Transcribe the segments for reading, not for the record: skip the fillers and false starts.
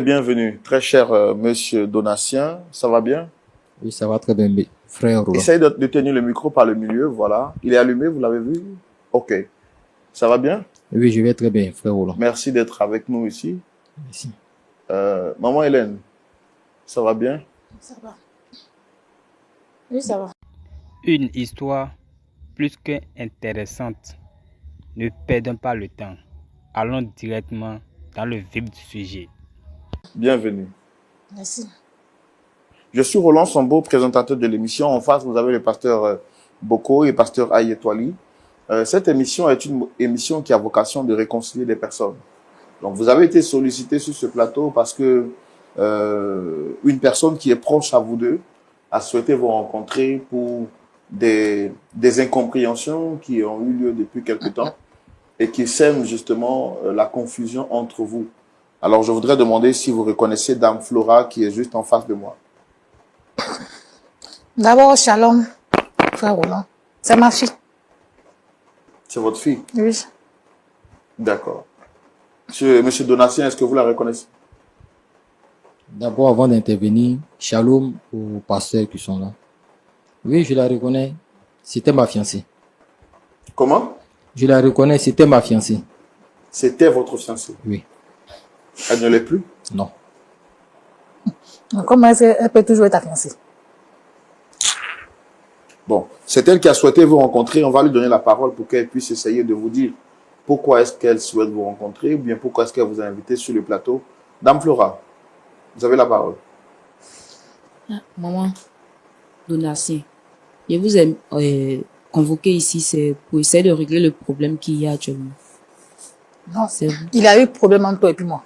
Bienvenue, très cher monsieur Donatien, ça va bien? Oui, ça va très bien, frère Roland. Essayez de tenir le micro par le milieu, voilà. Il est allumé, vous l'avez vu? Ok. Ça va bien? Oui, je vais très bien, frère Roland. Merci d'être avec nous ici. Merci. Maman Hélène, ça va bien? Ça va. Oui, ça va. Une histoire plus qu'intéressante. Ne perdons pas le temps. Allons directement dans le vif du sujet. Bienvenue. Merci. Je suis Roland Sambo, présentateur de l'émission. En face, vous avez le pasteur Boko et le pasteur Ayetwali. Cette émission est une émission qui a vocation de réconcilier les personnes. Donc, vous avez été sollicité sur ce plateau parce que une personne qui est proche à vous deux a souhaité vous rencontrer pour des incompréhensions qui ont eu lieu depuis quelque temps et qui sèment justement la confusion entre vous. Alors, je voudrais demander si vous reconnaissez Dame Flora qui est juste en face de moi. D'abord, shalom, frère Roland. C'est ma fille. C'est votre fille? Oui. D'accord. Monsieur Donatien, est-ce que vous la reconnaissez? D'abord, avant d'intervenir, shalom aux pasteurs qui sont là. Oui, je la reconnais. C'était ma fiancée. Comment? Je la reconnais, c'était ma fiancée. C'était votre fiancée? Oui. Elle ne l'est plus? Non. Comment est-ce qu'elle peut toujours être ta fiancée? Bon, c'est elle qui a souhaité vous rencontrer. On va lui donner la parole pour qu'elle puisse essayer de vous dire pourquoi est-ce qu'elle souhaite vous rencontrer ou bien pourquoi est-ce qu'elle vous a invité sur le plateau. Dame Flora, vous avez la parole. Maman Donatien, je vous ai convoqué ici, c'est pour essayer de régler le problème qu'il y a actuellement. Non, C'est vous. il a eu problème entre toi et puis moi.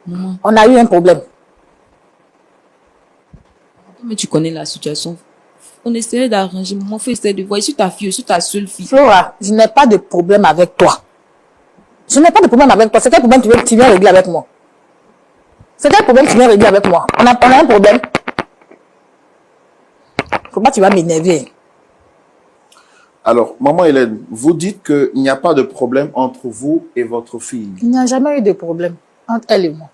Maman, On a eu un problème. mais tu connais la situation. On essayait d'arranger. Maman, faut essayer de voir. Je suis ta fille, je suis ta seule fille. Flora, je n'ai pas de problème avec toi. Je n'ai pas de problème avec toi. C'est quel problème tu viens régler avec moi? C'est quel problème tu viens régler avec moi? On a un problème. Comment tu vas m'énerver? Alors, maman Hélène, vous dites qu'il n'y a pas de problème entre vous et votre fille. Il n'y a jamais eu de problème entre elle et moi.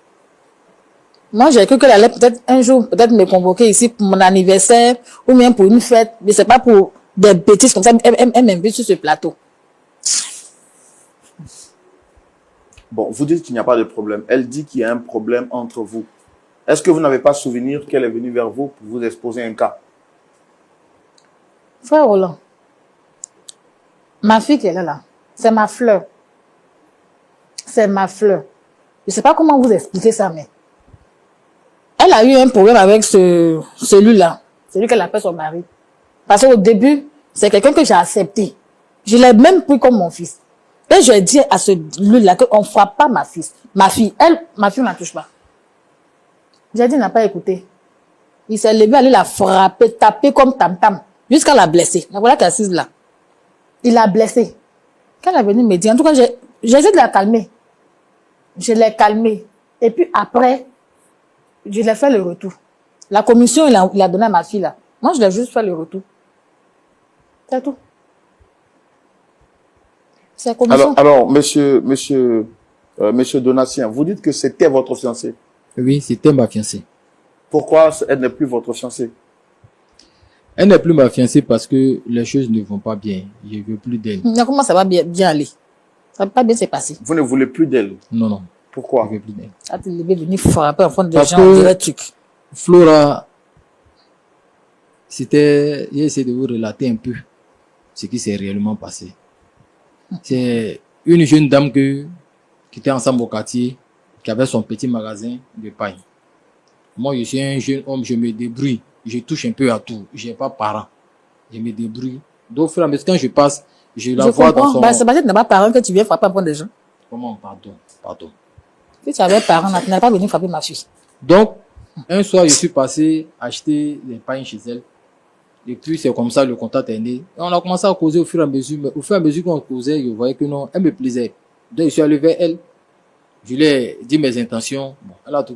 Moi, j'ai cru qu'elle allait peut-être un jour me convoquer ici pour mon anniversaire ou bien pour une fête, mais c'est pas pour des bêtises comme ça. Elle m'invite sur ce plateau. Bon, vous dites qu'il n'y a pas de problème. Elle dit qu'il y a un problème entre vous. Est-ce que vous n'avez pas souvenir qu'elle est venue vers vous pour vous exposer un cas? Frère Roland, ma fille qui est là, c'est ma fleur. C'est ma fleur. Je sais pas comment vous expliquer ça, mais elle a eu un problème avec celui-là, celui qu'elle appelle son mari. Parce qu'au début, c'est quelqu'un que j'ai accepté. Je l'ai même pris comme mon fils. Et je dis à celui-là qu'on ne frappe pas ma fille. Ma fille ne la touche pas. J'ai dit, il n'a pas écouté. Il s'est levé, aller la frapper, taper comme tam-tam, jusqu'à la blesser. La voilà qui est assise là. Il l'a blessée. Quand elle est venue me dire, en tout cas, j'ai essayé de la calmer. Je l'ai calmée. Et puis après, je l'ai fait le retour. La commission, il a donné à ma fille là. Moi, je l'ai juste fait le retour. C'est tout. C'est la commission. Alors, monsieur Donatien, vous dites que c'était votre fiancée. Oui, c'était ma fiancée. Pourquoi elle n'est plus votre fiancée? Elle n'est plus ma fiancée parce que les choses ne vont pas bien. Je ne veux plus d'elle. Mais comment ça va bien aller? Ça va pas bien se passer. Vous ne voulez plus d'elle? Non, non. Pourquoi? Je ne veux plus d'elle. Ah, tu devais venir frapper en front des Parce gens, que- on dirait truc. Flora, j'ai essayé de vous relater un peu ce qui s'est réellement passé. C'est une jeune dame qui était ensemble au quartier, qui avait son petit magasin de pain. Moi, je suis un jeune homme, je me débrouille. Je touche un peu à tout. Je n'ai pas parents. Je me débrouille. Donc, au fur et à mesure, quand je passe, je la Je vois dans comprends. son... Bah, c'est parce que tu n'as pas parent que tu viens frapper en front des gens. Comment? Pardon. Si tu avais parent, tu n'allais pas venir frapper ma fille. Donc, un soir, je suis passé acheter des pains chez elle. Et puis, c'est comme ça, le contact est né. Et on a commencé à causer au fur et à mesure. Mais au fur et à mesure qu'on causait, je voyais que non, elle me plaisait. Donc, je suis allé vers elle. Je lui ai dit mes intentions. Bon,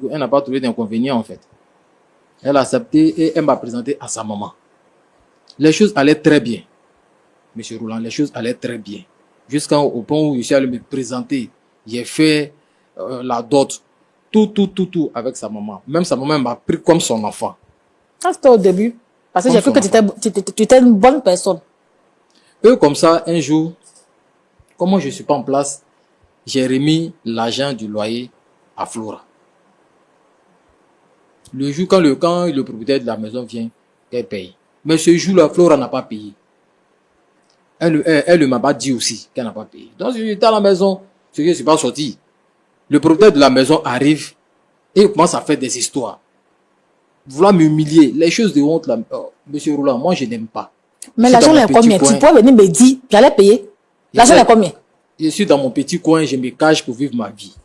elle n'a pas trouvé d'inconvénient, en fait. Elle a accepté et elle m'a présenté à sa maman. Les choses allaient très bien. Monsieur Roland, les choses allaient très bien. Jusqu'au point où je suis allé me présenter. J'ai fait la dot. tout avec sa maman. Même sa maman m'a pris comme son enfant. Ça, c'était au début. Parce que j'ai cru que tu étais une bonne personne. Et comme ça, un jour, comment je suis pas en place, j'ai remis l'argent du loyer à Flora. Le jour quand le propriétaire de la maison vient, qu'elle paye. Mais ce jour-là, Flora n'a pas payé. Elle ne m'a pas dit aussi qu'elle n'a pas payé. Donc, j'étais à la maison, je ne suis pas sorti. Le propriétaire de la maison arrive et il commence à faire des histoires. Vouloir m'humilier. Les choses de honte, là. Oh, Monsieur Roland, moi, je n'aime pas. Mais l'argent est combien? Tu pourrais venir me dire, j'allais payer. L'argent est combien? Je suis dans mon petit coin, je me cache pour vivre ma vie.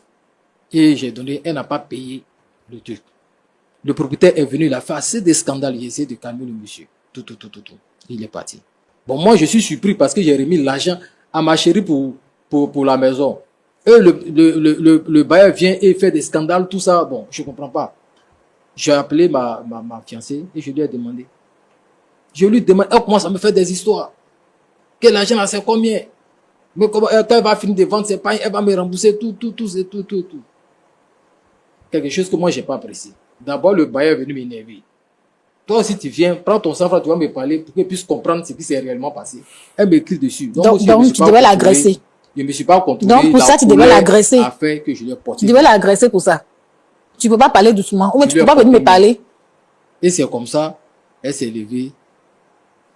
Et j'ai donné, elle n'a pas payé le truc. Le propriétaire est venu, il a fait assez de scandales, il a essayé de calmer le monsieur. Tout. Il est parti. Bon, moi, je suis surpris parce que j'ai remis l'argent à ma chérie pour la maison. Et le bailleur vient et fait des scandales, tout ça. Bon, je comprends pas. J'ai appelé ma fiancée et je lui ai demandé. Je lui demande, elle commence à me faire des histoires. Que l'argent là, c'est combien? Mais comment, quand elle va finir de vendre ses pains, elle va me rembourser tout. Quelque chose que moi, j'ai pas apprécié. D'abord, le bailleur est venu m'énerver. Toi aussi, tu viens, prends ton sang-froid, tu vas me parler pour qu'elle puisse comprendre ce qui s'est réellement passé. Elle m'écrit dessus. Donc tu devais l'agresser. Je ne me suis pas contrôlé. Donc, pour ça, tu devais l'agresser. Que je lui ai porté. Tu devais l'agresser pour ça. Tu ne peux pas parler doucement. Ou mais tu ne peux pas venir me parler. Et c'est comme ça, elle s'est levée.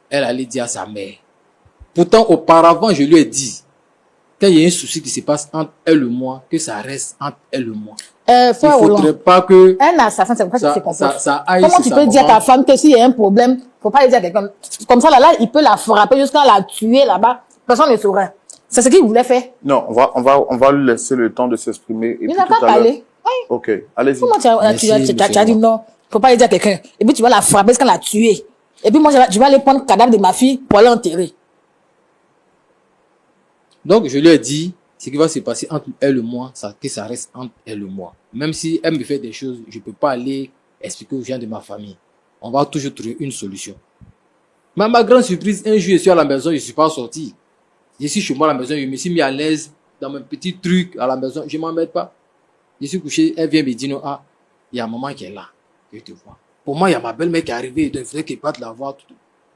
Elle allait dire à sa mère. Pourtant, auparavant, je lui ai dit, quand il y a un souci qui se passe entre elle et moi, que ça reste entre elle et moi. Il ne faudrait pas que... Un assassin, c'est pourquoi c'est comporte. Comment tu peux dire à ta femme que s'il y a un problème, il ne faut pas le dire à quelqu'un. Comme ça, là, il peut la frapper jusqu'à la tuer là-bas. Personne ne saurait. C'est ce qu'il voulait faire. Non, on va lui laisser le temps de s'exprimer. Il n'a pas parlé. Oui. Ok, allez-y. Comment tu as dit non? Il ne faut pas le dire à quelqu'un. Et puis tu vas la frapper jusqu'à la tuer. Et puis moi, je vais aller prendre le cadavre de ma fille pour aller enterrer. Donc, je lui ai dit, ce qui va se passer entre elle et moi, que ça reste entre elle et moi. Même si elle me fait des choses, je ne peux pas aller expliquer aux gens de ma famille. On va toujours trouver une solution. Mais à ma grande surprise, un jour, je suis à la maison, je ne suis pas sorti. Je suis chez moi à la maison, je me suis mis à l'aise dans mon petit truc à la maison, je ne m'embête pas. Je suis couché, elle vient me dire, non, il y a maman qui est là, je te vois. Pour moi, il y a ma belle-mère qui est arrivée, il faudrait qu'elle parte la voir.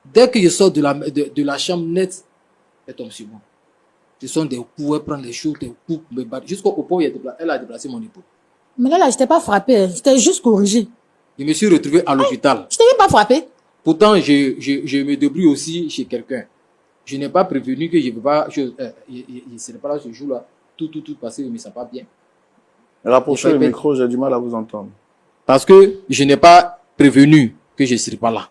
Dès que je sors de la chambre nette, elle tombe sur moi. Ce sont des coups, elle prend des choses, des coups, me battre. Jusqu'au point où elle a déplacé mon épaule. Mais là, je t'ai pas frappé, je t'ai juste corrigé. Je me suis retrouvé à l'hôpital. Je t'ai même pas frappé. Pourtant, je me débrouille aussi chez quelqu'un. Je n'ai pas prévenu que je ne vais pas, je ne serai pas là ce jour-là. Tout passé, je ne me sens pas bien. Rapprochez le micro, j'ai du mal à vous entendre. Parce que je n'ai pas prévenu que je ne serai pas là.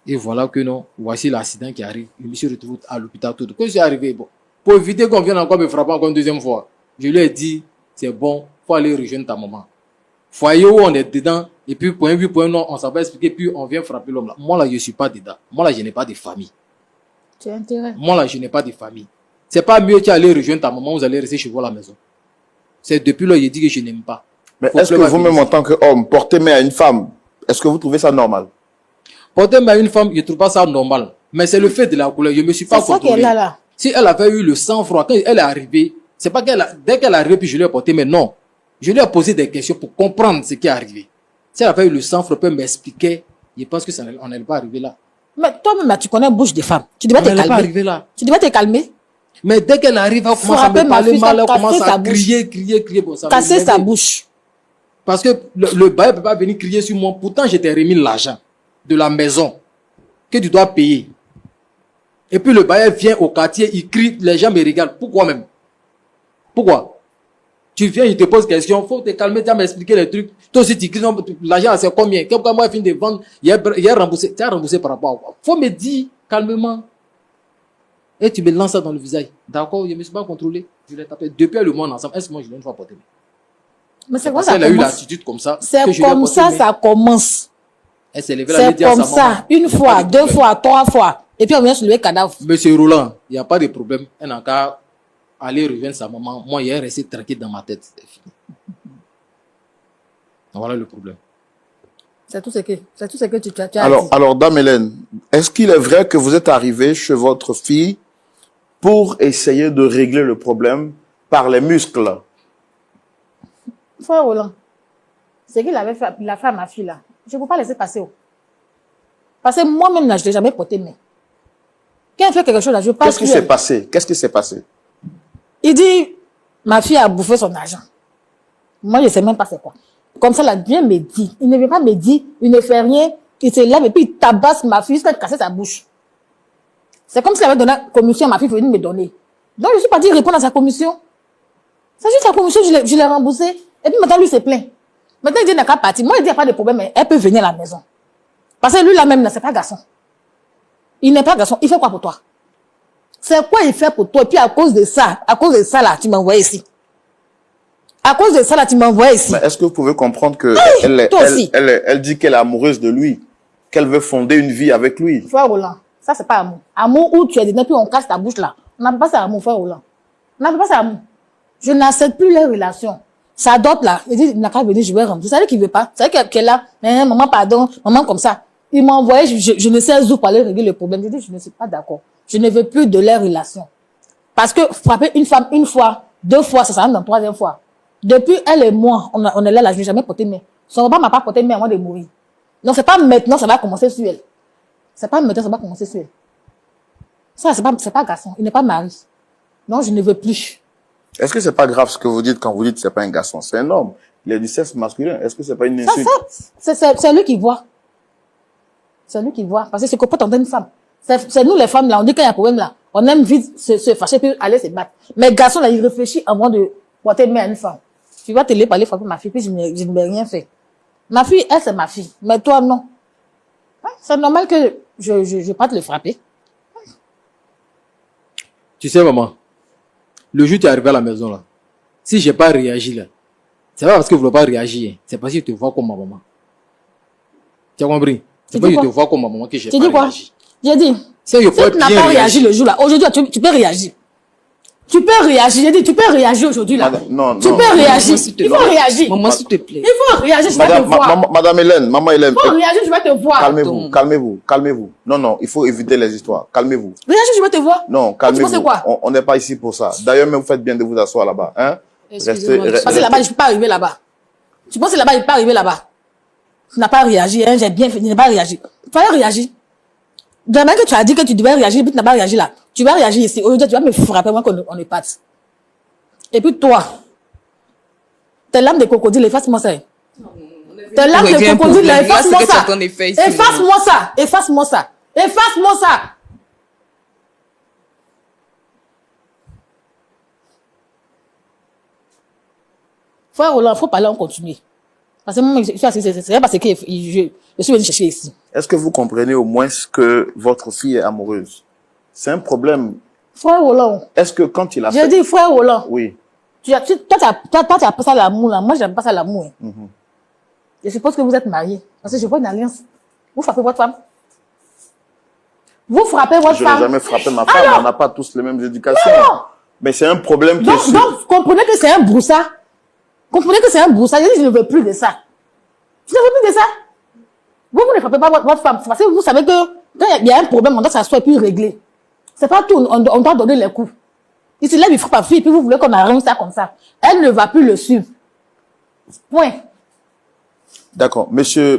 Et voilà que non, voici l'accident qui arrive. Je me suis retrouvé à l'hôpital tout. Quand je suis arrivé, bon, pour éviter qu'on vienne encore me frapper encore une deuxième fois, je lui ai dit, c'est bon, faut aller rejoindre ta maman. Foyer où on est dedans, et puis point oui, point non, on s'en va expliquer, puis on vient frapper l'homme là. Moi là, je ne suis pas dedans. Moi là, je n'ai pas de famille. Tu as intérêt. Moi là, je n'ai pas de famille. C'est pas mieux qu'aller rejoindre ta maman, vous allez rester chez vous à la maison. C'est depuis là, j'ai dit que je n'aime pas. Mais est-ce que vous-même, en tant qu'homme, porter main à une femme, est-ce que vous trouvez ça normal? Porter main à une femme, je ne trouve pas ça normal. Mais c'est le fait de la couleur. Je ne me suis pas contrôlé. C'est ça qu'elle a là. Si elle avait eu le sang-froid, quand elle est arrivée, c'est pas dès qu'elle est arrivée, puis je lui ai porté, mais non. Je lui ai posé des questions pour comprendre ce qui est arrivé. Si elle avait eu le sang-froid, elle peut m'expliquer. Je pense que on n'allait pas arriver là. Mais toi-même, tu connais la bouche des femmes. Tu devais te calmer. Pas arriver là. Tu devais te calmer. Mais dès qu'elle arrive, elle commence à me parler mal, elle commence à crier. Bon, casser sa bouche. Parce que le bailleur ne peut pas venir crier sur moi. Pourtant, je t'ai remis l'argent de la maison que tu dois payer. Et puis le bailleur vient au quartier, il crie, les gens me regardent. Pourquoi même? Pourquoi? Tu viens, il te pose question, faut te calmer, tu vas m'expliquer les trucs. Toi aussi, tu cries, l'argent c'est combien? Quand moi, je finis de vendre, il a remboursé. Tu as remboursé par rapport à quoi? Faut me dire calmement. Et tu me lances ça dans le visage. D'accord, je ne me suis pas contrôlé. Je l'ai tapé. Depuis le mois ensemble, est-ce que moi je l'ai une fois porté? Mais c'est quoi ça? Elle a eu l'attitude comme ça. C'est comme ça, ça commence. Elle s'est levée, elle c'est comme ça, une fois, deux fois, trois fois. Et puis on vient sur le cadavre. Monsieur Roland, il n'y a pas de problème. Elle n'a qu'à aller rejoindre sa maman. Moi, il est resté tranquille dans ma tête. C'est fini. Voilà le problème. C'est tout ce que tu as dit. Alors, Dame Hélène, est-ce qu'il est vrai que vous êtes arrivé chez votre fille pour essayer de régler le problème par les muscles? Frère Roland, c'est qu'il avait fait, il a fait à ma fille là. Je ne peux pas laisser passer. Parce que moi-même là, je ne l'ai jamais porté main. Quand elle fait quelque chose là, je passe. Qu'est-ce qui s'est passé? Qu'est-ce qui s'est passé? Il dit, ma fille a bouffé son argent. Moi, je ne sais même pas c'est quoi. Comme ça, là, bien me dit. Il ne vient pas me dire, il ne fait rien, il se lève et puis il tabasse ma fille jusqu'à casser sa bouche. C'est comme s'il avait donné la commission à ma fille pour venir me donner. Donc, je suis partie répondre à sa commission. C'est juste sa commission, je l'ai remboursée. Et puis maintenant, lui, s'est plaint. Maintenant, il dit, il n'a qu'à partir. Moi, il dit, il n'y a pas de problème, mais elle peut venir à la maison. Parce que lui, là même, c'est pas garçon. Il n'est pas garçon. Il fait quoi pour toi? C'est quoi il fait pour toi? Et puis, à cause de ça, là, tu m'as envoyé ici. À cause de ça, là, tu m'as envoyé ici. Mais est-ce que vous pouvez comprendre que Oui, elle dit qu'elle est amoureuse de lui, qu'elle veut fonder une vie avec lui? Frère Roland, ça, c'est pas amour. Amour où tu es dedans, puis on casse ta bouche, là. On n'appelle pas ça amour, frère Roland. On n'appelle pas ça amour. Je n'accepte plus les relations. Ça dort là. Il dit, il n'a qu'à venir, je vais rendre. Vous savez qu'il veut pas. Vous savez qu'elle est là. Maman, pardon. Maman, comme ça. Il m'a envoyé, je ne sais où pour aller régler le problème. Je dis, je ne suis pas d'accord. Je ne veux plus de les relations. Parce que frapper une femme une fois, 2 fois, ça s'arrête dans 3e fois. Depuis elle et moi, on est là, je n'ai jamais porté main. Son papa m'a pas porté main avant de mourir. Donc c'est pas maintenant, ça va commencer sur elle. C'est pas maintenant, ça va commencer sur elle. Ça, c'est pas garçon. Il n'est pas mari. Non, je ne veux plus. Est-ce que c'est pas grave ce que vous dites quand vous dites que c'est pas un garçon? C'est un homme. Il est du sexe masculin. Est-ce que c'est pas une insulte? C'est lui qui voit. C'est lui qui voit. Parce que c'est comporte en une femme. C'est nous les femmes là, on dit qu'il y a un problème là. On aime vite se fâcher puis aller se battre. Mais le garçon là, il réfléchit avant de porter main à une femme. Tu vas te lever pour aller frapper ma fille, puis je ne vais rien faire. Ma fille, elle, c'est ma fille. Mais toi, non. Ouais, c'est normal que je parte le frapper. Tu sais, maman, le jour où tu es arrivé à la maison, là, si j'ai pas réagi, là, c'est pas parce que je voulais pas réagir, c'est parce que je te vois comme ma maman. Tu as compris? C'est pas que je te vois comme ma maman que j'ai pas réagi. Tu dis quoi? J'ai dit, si tu n'as pas réagi le jour là, aujourd'hui, tu peux réagir. Tu peux réagir. J'ai dit, tu peux réagir aujourd'hui là. Non. Tu peux réagir. Il faut réagir. Maman, s'il te plaît. Il faut réagir, je vais te voir. Madame Hélène, maman Hélène. Il faut réagir, je vais te voir. Calmez-vous. Non, il faut éviter les histoires. Calmez-vous. Réagir, je vais te voir. Non, calmez-vous. Tu penses quoi? On n'est pas ici pour ça. D'ailleurs, même vous faites bien de vous asseoir là-bas, hein. Parce que là-bas, je ne peux pas arriver là-bas. Tu penses que là-bas, je ne peux pas arriver là-bas. Tu n'as pas réagi, hein, j'ai bien fait, tu n'as pas réagi. Il fallait réagir. Demain que tu as dit que tu devais réagir, puis tu n'as pas réagi là. Tu vas réagir ici. Aujourd'hui, tu vas me frapper, moi, qu'on ne parte. Et puis toi, tes lames de crocodile, efface-moi ça. Tes lames de crocodile, efface-moi ça. Efface-moi ça. Efface-moi ça. Efface-moi ça. Frère Roland, il faut parler, on continue. Parce que moi, c'est parce que je suis venu chercher ici. Est-ce que vous comprenez au moins que votre fille est amoureuse? C'est un problème. Frère Roland. Est-ce que quand il a fait... J'ai dit, frère Roland. Oui. Toi, tu as pas ça l'amour, là. Moi, j'aime pas ça l'amour. Hein. Je suppose que vous êtes mariés. Parce que je vois une alliance. Vous frappez votre femme. Vous frappez votre femme. Je n'ai jamais frappé ma femme. On n'a pas tous les mêmes éducations. Non. Mais c'est un problème qui est... Donc, comprenez que c'est un broussard. Comprenez que c'est un broussard. Je ne veux plus de ça. Je ne veux plus de ça. Vous ne frappez pas votre femme. Parce que vous savez que quand il y a un problème, on doit s'asseoir et puis régler. C'est pas tout. On doit donner les coups. Il se lève, il frappe à fille, puis vous voulez qu'on arrange ça comme ça. Elle ne va plus le suivre. Point. D'accord. Monsieur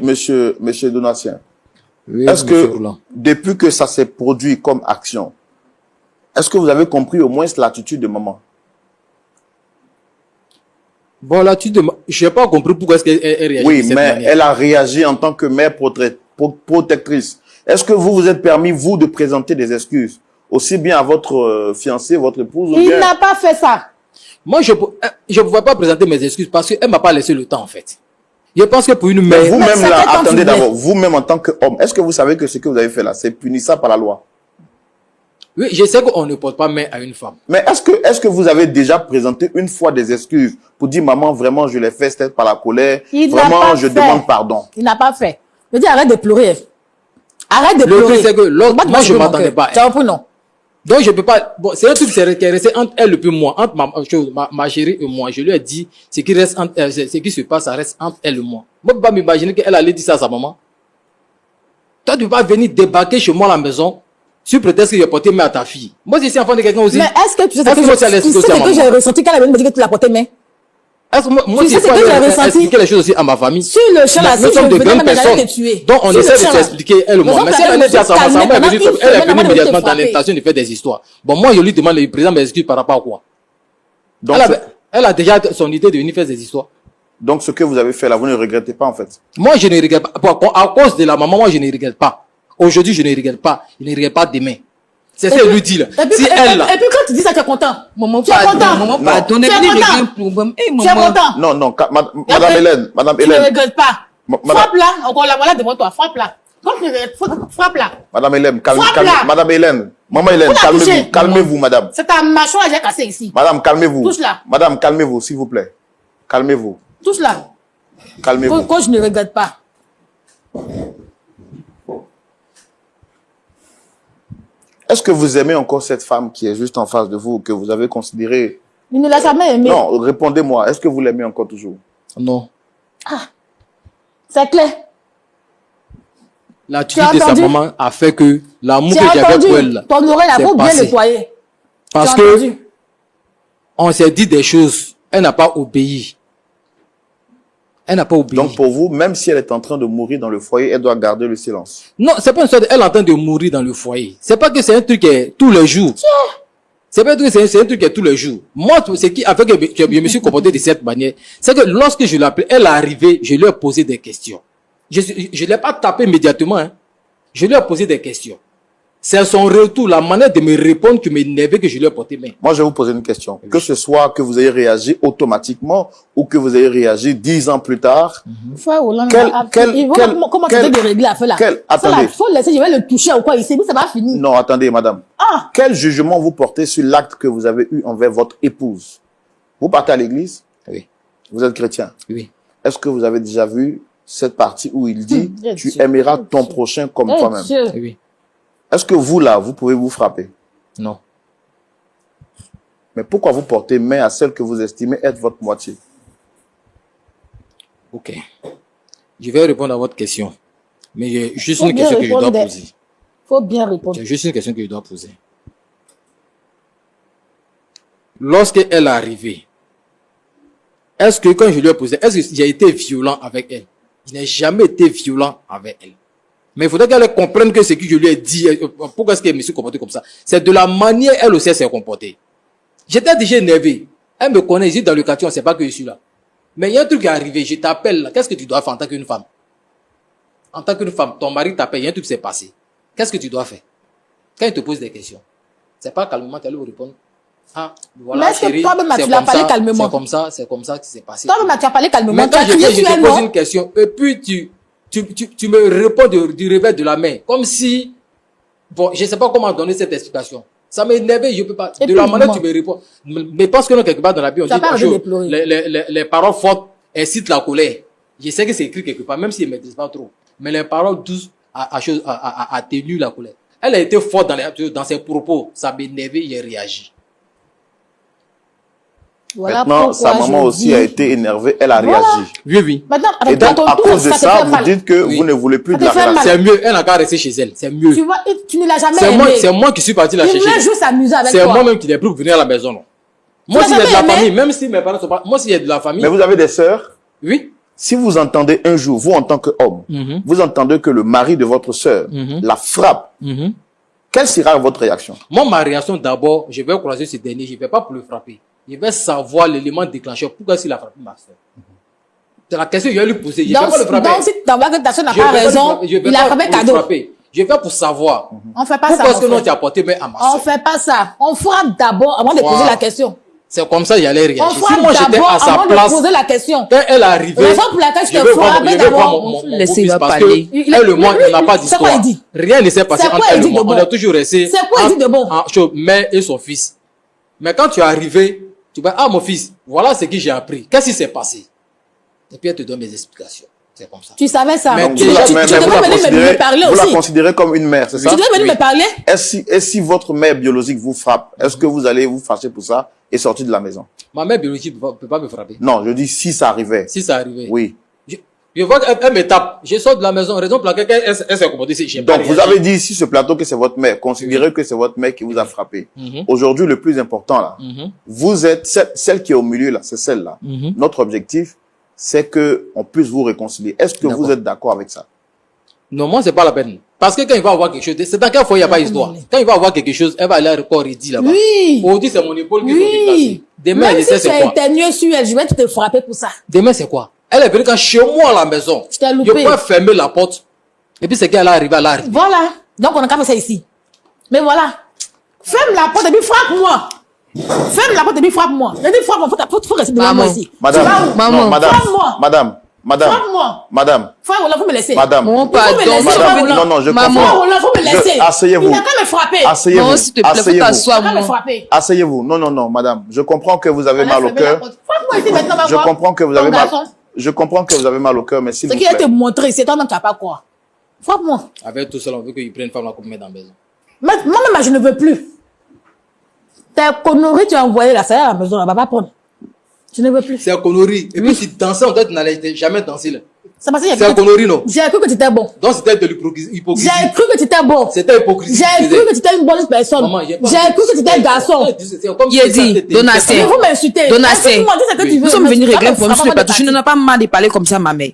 Donatien. Oui, est-ce que, depuis que ça s'est produit comme action, est-ce que vous avez compris au moins l'attitude de maman? Bon, l'attitude de maman, je n'ai pas compris pourquoi est-ce qu'elle réagit. Oui, mais elle a réagi en tant que mère protectrice. Est-ce que vous vous êtes permis, vous, de présenter des excuses? Aussi bien à votre fiancé, votre épouse ou bien... Il n'a pas fait ça. Moi, je ne pouvais pas présenter mes excuses parce qu'elle ne m'a pas laissé le temps, en fait. Je pense que pour une mère... Vous-même là, attendez d'abord, vous-même en tant qu'homme, est-ce que vous savez que ce que vous avez fait là, c'est punissable par la loi? Oui, je sais qu'on ne porte pas main à une femme. Mais est-ce que vous avez déjà présenté une fois des excuses pour dire, maman, vraiment, je l'ai fait, c'était par la colère, vraiment, je demande pardon? Il n'a pas fait. Je dis, arrête de pleurer. Arrête de pleurer. Le truc, c'est que l'autre, moi, je ne m'attendais pas. Tu as compris, non? Donc, je peux pas, bon, c'est un truc qui est resté entre elle et puis moi, entre ma chérie et moi. Je lui ai dit, ce qui reste entre elle, ce qui se passe, ça reste entre elle et moi. Moi, je peux pas m'imaginer qu'elle allait dire ça à sa maman. Toi, tu peux pas venir débarquer chez moi à la maison, sur prétexte que j'ai porté main à ta fille. Moi, je suis enfant de quelqu'un aussi. Mais est-ce que tu sais que j'ai ressenti quand elle est venue me dire que tu l'as porté main? Est-ce que moi, Tu si sais il ce faut que j'ai aller ressenti? expliquer les choses aussi à ma famille. Sur le champ là, si Nous je sommes de venais grandes même j'allais personnes. te tuer. Donc on Sur le essaie de champ, là. s'expliquer elle ou moi. Raison Mais pour si elle laquelle est je me suis calmée elle pendant une est venue semaine avant de te immédiatement dans frapper. l'intention de faire des histoires. Bon, moi, je lui demande, le président m'excuse par rapport à quoi? Donc, Elle a déjà son idée de venir faire des histoires. donc, ce que vous avez fait là, vous ne regrettez pas en fait. Moi, je ne regrette pas. À cause de la maman, moi, je ne regrette pas. Aujourd'hui, je ne regrette pas. Je ne regrette pas demain. C'est ce qu'elle lui dit là. Si elle là. Et puis quand tu dis ça, tu es content. Maman, Tu es content. Maman, Non. pardon. Tu es Il y a content. un problème. Eh, Tu es maman. content. Non, non, Madame après, Hélène, Madame Tu ne Hélène, regrettes pas. Madame- Frappe là, encore la voilà devant toi, frappe là. Quand tu regrettes, frappe là. Madame Hélène, Frappe là. Madame Hélène, Maman Hélène, Vous la touchez. calmez-vous, calmez-vous, Madame. C'est ta mâchoire que j'ai cassée ici. Madame, calmez-vous. Touche là. Madame, calmez-vous, s'il vous plaît. Calmez-vous, Touche là. calmez-vous. Quand je ne regrette pas. Est-ce que vous aimez encore cette femme qui est juste en face de vous, que vous avez considérée... Il ne l'a jamais aimé. Non, répondez-moi, est-ce que vous l'aimez encore toujours? Non. C'est clair. L'attitude Tu de as sa entendu? maman a fait que l'amour Tu que as j'avais entendu? pour elle, là, Ton oreille, c'est il faut bien passé. nettoyer. parce Tu as que entendu? on s'est dit des choses, elle n'a pas obéi. Elle n'a pas obéi. Donc pour vous, même si elle est en train de mourir dans le foyer, elle doit garder le silence. Non, c'est pas une sorte, elle est en train de mourir dans le foyer. C'est pas que c'est un truc qui est tous les jours. C'est pas un truc, c'est un truc qui est tous les jours. Moi, c'est qui, avec que je me suis comporté de cette manière, c'est que lorsque je l'ai appelée, elle est arrivée, je lui ai posé des questions. Je l'ai pas tapé immédiatement, hein. Je lui ai posé des questions. C'est son retour, la manière de me répondre qui m'énervait que je lui ai porté main. Moi, je vais vous poser une question. Que ce soit que vous ayez réagi automatiquement ou que vous ayez réagi 10 ans plus tard, Frère Hollande, comment tu fais de régler l'affaire là? Attendez. Il faut le laisser, je vais le toucher ou quoi, il s'est dit, ça va finir. Non, attendez, madame. Ah! Quel jugement vous portez sur l'acte que vous avez eu envers votre épouse? Vous partez à l'église? Oui. Vous êtes chrétien? Oui. Est-ce que vous avez déjà vu cette partie où il dit, tu Dieu. aimeras ton prochain comme Eh, toi-même? Dieu. Oui. Est-ce que vous, là, vous pouvez vous frapper? Non. Mais pourquoi vous portez main à celle que vous estimez être votre moitié? Ok. Je vais répondre à votre question. Mais j'ai juste Faut une bien question que je dois répondre. poser. Faut bien répondre. J'ai juste une question que je dois poser. Lorsqu'elle est arrivée, est-ce que quand je lui ai posé, est-ce que j'ai été violent avec elle? Je n'ai jamais été violent avec elle. Mais il faudrait qu'elle comprenne que ce que je lui ai dit, pourquoi est-ce qu'elle me suis comporté comme ça? C'est de la manière elle aussi s'est comportée. J'étais déjà énervé. Elle me connaît, ici dans le quartier, on ne sait pas que je suis là. Mais il y a un truc qui est arrivé, je t'appelle là. Qu'est-ce que tu dois faire en tant qu'une femme? En tant qu'une femme, ton mari t'appelle, il y a un truc qui s'est passé. Qu'est-ce que tu dois faire? Quand il te pose des questions, c'est pas calmement, tu allais lui répondre. Ah, voilà, Mais est-ce que chérie, toi-même, c'est tu l'as comme parlé ça, calmement? c'est comme ça que c'est passé. Toi-même, tu as parlé calmement. Mais Tu as quand je crié viens, je sur te elle, pose non? une question, et puis tu me réponds du revers de la main, comme si, bon, je sais pas comment donner cette explication. Ça m'a énervé, je peux pas, Et de la puis, manière moi. dont tu me réponds. Mais parce que non, quelque part dans la Bible, on Tu as dit, pas oh, envie de pleurer. les paroles fortes incitent la colère. Je sais que c'est écrit quelque part, même s'il ne maîtrise pas trop. Mais les paroles douces atténuent la colère. Elle a été forte dans ses propos, ça m'a énervé, j'ai réagi. Voilà Maintenant, pourquoi sa maman je aussi dis- a été énervée, elle a Voilà. réagi. Oui, oui. Maintenant, Et avec donc, ton à tour, cause de ça te ça, fait vous mal. dites que Oui. vous ne voulez plus Ça de te la fait mal. relation. C'est mieux, elle n'a qu'à rester chez elle, c'est mieux. Tu vois, tu ne l'as jamais C'est moi, aimé. c'est moi qui suis parti la Il chercher. voulait juste s'amuser avec C'est toi. moi-même qui n'ai plus venir à la maison, non. Moi, l'as s'il y a de la jamais aimé? famille, même si mes parents sont pas, moi, s'il y a de la famille, Mais vous avez des sœurs? oui. Si vous entendez un jour, vous en tant qu'homme, Mhm. vous entendez que le mari de votre sœur Mhm. la frappe, Mhm. quelle sera votre réaction? Moi, ma réaction, d'abord, je vais croiser ce dernier, je ne vais pas pour le frapper. Je vais savoir l'élément déclencheur. Pourquoi s'il a frappé ma soeur? C'est la question que je vais lui poser. Je ne vais pas le frapper. Donc, si tu vois que ta soeur n'a Je vais pas pas le raison, frapper. Je vais il a pas frappé pour le cadeau. frapper. Je vais pour savoir. On fait pas Pourquoi ça. est-ce que mon non, frère. tu as porté main à ma On soeur? fait pas ça. On frappe d'abord avant de Voilà. poser la question. C'est comme ça que j'allais réagir. On Si frappe moi, j'étais d'abord à sa avant de place, poser la question. quand elle est arrivée, Raison pour laquelle je je te vais voir frappe je vais d'abord. voir mon Laissez-le beau-fils parce parler. que elle et moi, on n'a pas C'est quoi d'histoire. il dit? Rien ne s'est passé C'est quoi entre il elle dit et moi. de On bon? a toujours resté C'est quoi il dit de bon? en mère et son fils. Mais quand tu es arrivé, tu vas, ah mon fils, voilà ce que j'ai appris. Qu'est-ce qui s'est passé? Et puis elle te donne des explications. C'est comme ça. Tu savais ça. Mais Donc, Tu vous la- tu mais devais vous la venir me considérez- parler vous la aussi. considérez comme une mère, c'est Tu ça? devais venir Oui. me parler. Et si votre mère biologique vous frappe, est-ce que vous allez vous fâcher pour ça et sortir de la maison? Ma mère biologique ne peut pas me frapper. Non, je dis si ça arrivait. Si ça arrivait. Oui. Je vois qu'elle me tape. Je sors de la maison. Raison pour laquelle elle s'est comportée. J'ai pas Donc, vous réagi. avez dit ici, ce plateau, que c'est votre mère. Considérez que c'est votre mère qui vous a frappé. Aujourd'hui, le plus important, là, vous êtes celle qui est au milieu, là, c'est celle-là. Notre objectif, c'est que on puisse vous réconcilier. Est-ce que vous êtes d'accord avec ça? Non, moi, c'est pas la peine. Parce que quand il va avoir quelque chose, c'est dans quelle fois il n'y a pas d'histoire. Quand il va avoir quelque chose, elle va aller encore redire là-bas. Oui. Aujourd'hui, c'est mon épaule qui sont déplacées. Oui. Demain, Même je si sais tu c'est as quoi. éternué sur elle, je vais te frapper pour ça. Demain, c'est quoi? Elle est venue quand chez moi à la maison. Je t'ai Je loupé. peux fermer la porte. Et puis, c'est qu'elle est arrivée, elle est arrivée. Voilà. Donc, on a qu'à faire ça ici. Mais voilà. Ferme la porte et puis frappe-moi. Ferme la porte et puis frappe-moi. Je dis frappe-moi. Faut rester devant moi ici. Madame, Tu vas où? non, madame, Frappe-moi. madame, madame, Frère Roland, faut me laisser. madame, Bon, Il faut me pardon, laisser, madame, frère Roland. non, non, je Maman. Frère comprends. Roland, faut me laisser. Asseyez-vous. Il n'a qu'à me frapper. Asseyez-vous. Non, s'il te plaît, faut Asseyez-vous. t'asseoir, Il n'a qu'à me maman. frapper. Asseyez-vous. Non, non, non, madame. Je comprends que vous avez mal au cœur. Frappe-moi ici maintenant, va Je voir. comprends que vous Ton avez mal. garçon. Je comprends que vous avez mal au cœur, mais s'il Ce vous qu'il a te plaît. montré, c'est toi-même qui n'as pas quoi. Frappe-moi. Avec tout seul, on veut qu'il prenne une femme là pour me mettre dans la maison. Moi-même, je ne veux plus. Ta connerie, tu as envoyé la salaire à la maison, elle va pas prendre. Je ne veux plus. C'est un connerie. Et puis, si tu dansais, on tu n'allais jamais danser là. C'est parce que C'est un connerie, non? j'ai cru que tu étais bon. Donc, c'était de l'hypocrisie. J'ai cru que tu étais bon. C'était hypocrisie. J'ai cru que tu étais une bonne personne. Maman, J'ai cru que tu étais un garçon. Il a dit, Donatien. Il faut m'insulter. Donatien. Est-ce que tu m'as dit ce que tu veux? Nous sommes venus Mais régler un tu vas problème sur le me plateau. Je frapper. n'en ai pas marre de parler comme ça à ma mère.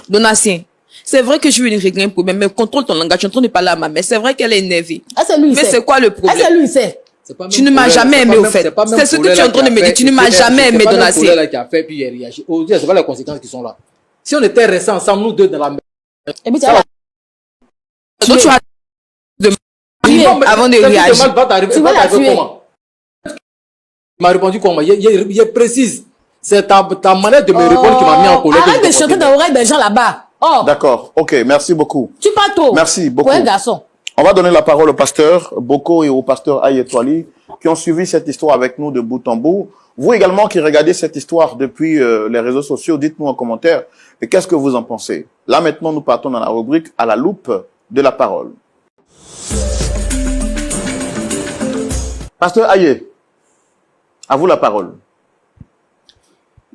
Donatien. C'est vrai que je suis venue régler un problème, mais contrôle ton langage. Je suis en train de parler à ma mère. C'est vrai qu'elle est énervée. Ah, c'est lui, il Mais sait. c'est quoi le Ah, c'est problème? lui, il sait. Tu ne m'as jamais aimé, au fait. C'est ce que tu es en train de me dire. Tu ne m'as jamais aimé, Donatien. C'est pas là qui a fait, puis il a réagi. Aujourd'hui, c'est pas les conséquences qui sont là. Si on était restés ensemble, nous deux, dans la maison. Et puis, tu vas Donc tu as de avant de réagir. Tu vas la tuer. Comment? Il m'a répondu comment? Il est précise. C'est ta manière de me répondre qui m'a mis en colère. Arrête de chanter dans l'oreille des gens là-bas. Oh, D'accord. Ok. Merci beaucoup. tu parles trop. Merci beaucoup. Ouais, garçon. On va donner la parole au pasteur Boko et au pasteur Ayetwali qui ont suivi cette histoire avec nous de bout en bout. Vous également qui regardez cette histoire depuis les réseaux sociaux, dites-nous en commentaire et qu'est-ce que vous en pensez. Là maintenant, nous partons dans la rubrique à la loupe de la parole. Pasteur Aye, à vous la parole.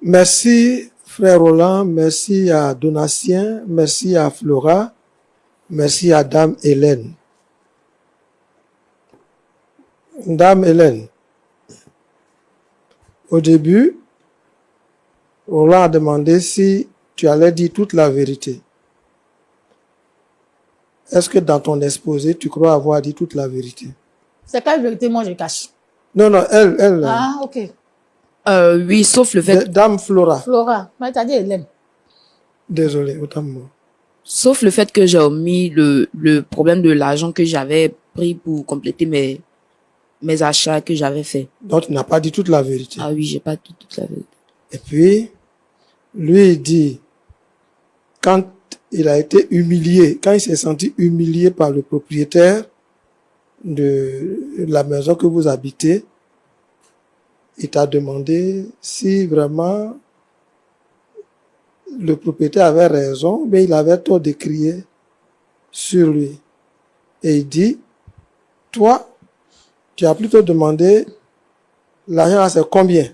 Merci, frère Roland. Merci à Donatien. Merci à Flora. Merci à Dame Hélène. Dame Hélène, au début, Roland a demandé si tu allais dire toute la vérité. Est-ce que dans ton exposé, tu crois avoir dit toute la vérité? C'est quelle vérité, moi, je cache. Non, non, elle. Ah, ok. Oui, sauf le fait, Dame Flora. Flora, mais t'as dit Hélène. Désolé, autant de mots. sauf le fait que j'ai omis le problème de l'argent que j'avais pris pour compléter mes achats que j'avais fait. Donc, tu n'as pas dit toute la vérité. Ah oui, j'ai pas dit toute la vérité. Et puis, lui, il dit, quand il a été humilié, quand il s'est senti humilié par le propriétaire de la maison que vous habitez, il t'a demandé si vraiment le propriétaire avait raison, mais il avait tort de crier sur lui. Et il dit, toi, tu as plutôt demandé l'argent, c'est combien?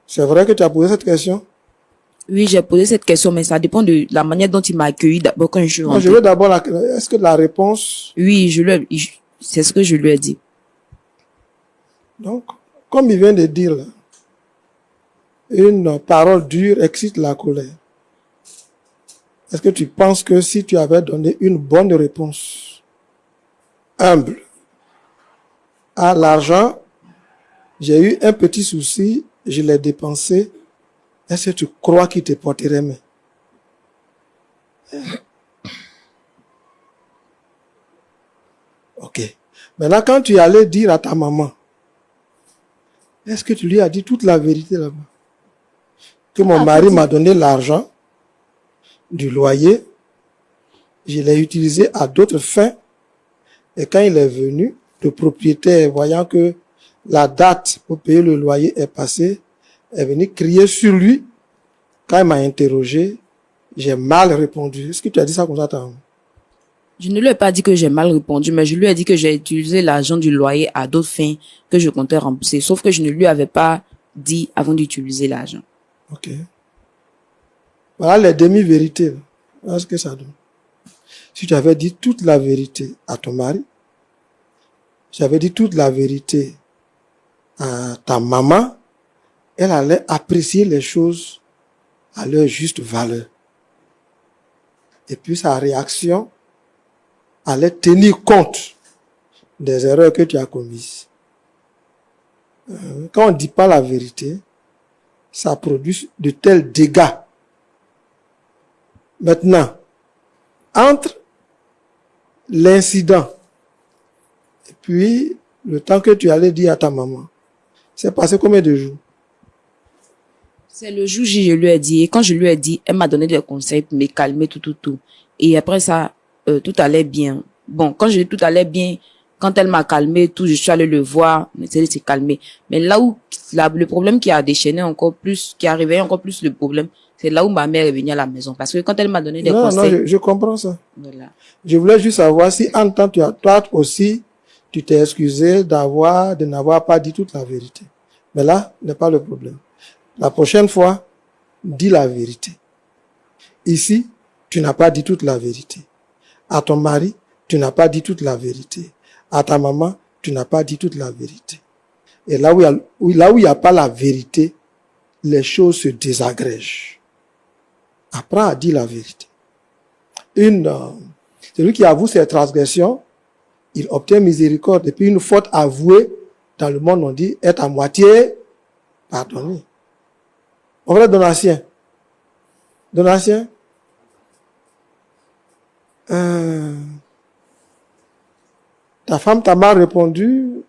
C'est vrai que tu as posé cette question? Oui, j'ai posé cette question, mais ça dépend de la manière dont il m'a accueilli d'abord quand je suis Moi, rentrée. je veux d'abord est-ce que la réponse, Oui, c'est ce que je lui ai dit. donc, comme il vient de dire là, une parole dure excite la colère. Est-ce que tu penses que si tu avais donné une bonne réponse, humble, à l'argent, j'ai eu un petit souci, je l'ai dépensé, est-ce que tu crois qu'il te porterait main? Ok. Maintenant, quand tu allais dire à ta maman, est-ce que tu lui as dit toute la vérité là-bas? Que mon mari m'a donné l'argent du loyer, je l'ai utilisé à d'autres fins, et quand il est venu, le propriétaire, voyant que la date pour payer le loyer est passée, est venu crier sur lui. Quand il m'a interrogé, j'ai mal répondu. Est-ce que tu as dit ça comme ça, ta maman? Je ne lui ai pas dit que j'ai mal répondu, mais je lui ai dit que j'ai utilisé l'argent du loyer à d'autres fins que je comptais rembourser. Sauf que je ne lui avais pas dit avant d'utiliser l'argent. Ok. Voilà les demi-vérités. Voilà ce que ça donne. Si tu avais dit toute la vérité à ton mari, si tu avais dit toute la vérité à ta maman, elle allait apprécier les choses à leur juste valeur. Et puis sa réaction allait tenir compte des erreurs que tu as commises. Quand on ne dit pas la vérité, ça produit de tels dégâts. Maintenant, entre l'incident et puis le temps que tu allais dire à ta maman, c'est passé combien de jours? C'est le jour J, je lui ai dit. Et quand je lui ai dit, elle m'a donné des conseils pour me calmer, tout. Et après ça, tout allait bien. Bon, quand je dis tout allait bien, quand elle m'a calmé, tout, je suis allée le voir, on essayait de se calmer. Mais là où le problème qui a déchaîné encore plus, qui a réveillé encore plus le problème, c'est là où ma mère est venue à la maison. Parce que quand elle m'a donné des conseils... Non, je comprends ça. Voilà. Je voulais juste savoir si en temps, toi aussi, tu t'es excusé de n'avoir pas dit toute la vérité. Mais là, n'est pas le problème. La prochaine fois, dis la vérité. Ici, tu n'as pas dit toute la vérité. À ton mari, tu n'as pas dit toute la vérité. À ta maman, tu n'as pas dit toute la vérité. Et là où il n'y a pas la vérité, les choses se désagrègent. Apprends à dire la vérité. Celui qui avoue ses transgressions, il obtient miséricorde. Et puis une faute avouée, dans le monde on dit, est à moitié pardonnée. On va Donatien. Donatien. Ta femme t'a mal répondu,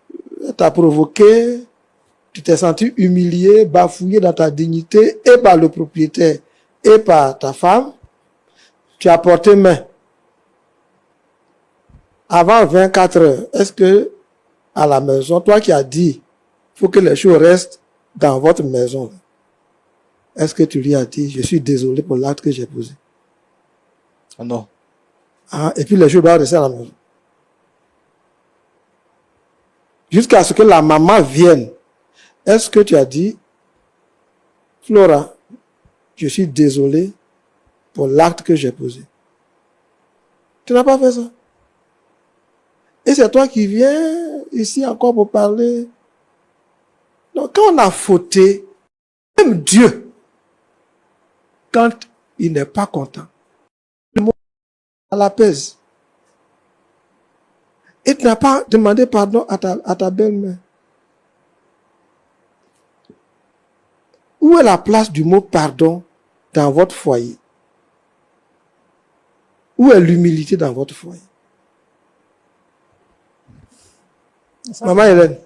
elle t'a provoqué, tu t'es senti humilié, bafouillé dans ta dignité, et par le propriétaire, et par ta femme. Tu as porté main. Avant 24 heures, est-ce que, à la maison, toi qui as dit, faut que les choses restent dans votre maison, est-ce que tu lui as dit, je suis désolé pour l'acte que j'ai posé? Ah non. Ah, et puis les choses doivent rester à la maison. Jusqu'à ce que la maman vienne. Est-ce que tu as dit, Flora, je suis désolé pour l'acte que j'ai posé? Tu n'as pas fait ça. Et c'est toi qui viens ici encore pour parler. Donc quand on a fauté, même Dieu, quand il n'est pas content, le mot l'apaise. Et tu n'as pas demandé pardon à ta belle-mère. Où est la place du mot pardon dans votre foyer? Où est l'humilité dans votre foyer? Maman Hélène,